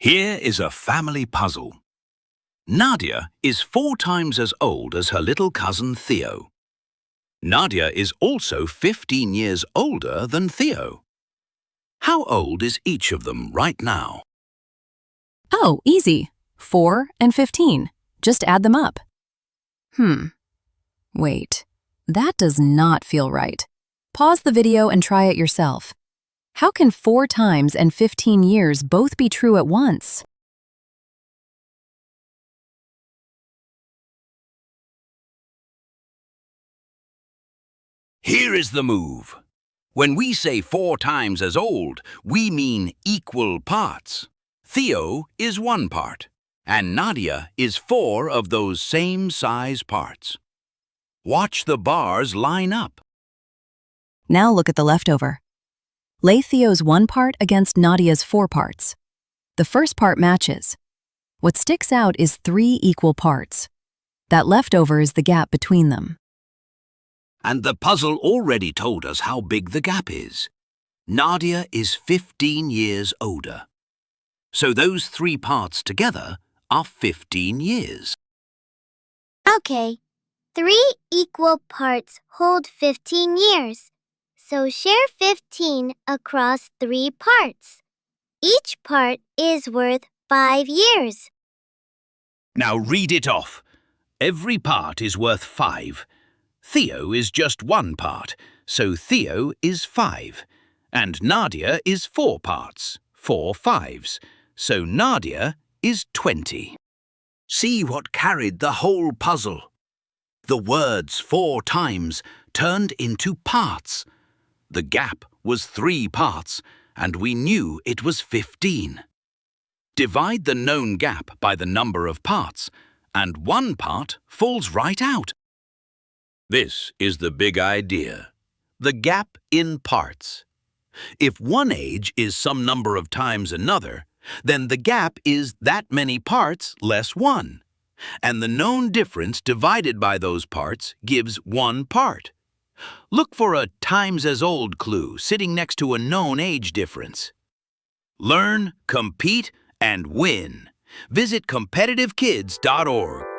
Here is a family puzzle. Nadia is 4 times as old as her little cousin Theo. Nadia is also 15 years older than Theo. How old is each of them right now? Oh, easy. 4 and 15. Just add them up. Wait, that does not feel right. Pause the video and try it yourself. How can 4 times and 15 years both be true at once? Here is the move. When we say 4 times as old, we mean equal parts. Theo is 1 part, and Nadia is 4 of those same size parts. Watch the bars line up. Now look at the leftover. Lay Theo's 1 part against Nadia's 4 parts. The first part matches. What sticks out is 3 equal parts. That leftover is the gap between them. And the puzzle already told us how big the gap is. Nadia is 15 years older. So those 3 parts together are 15 years. Okay, 3 equal parts hold 15 years. So share 15 across 3 parts. Each part is worth 5 years. Now read it off. Every part is worth 5. Theo is just 1 part, so Theo is 5. And Nadia is 4 parts, 4 5s, so Nadia is 20. See what carried the whole puzzle. The words 4 times turned into parts. The gap was 3 parts, and we knew it was 15. Divide the known gap by the number of parts, and 1 part falls right out. This is the big idea. The gap in parts. If one age is some number of times another, then the gap is that many parts less 1. And the known difference divided by those parts gives 1 part. Look for a times as old clue sitting next to a known age difference. Learn, compete, and win. Visit competitivekids.org.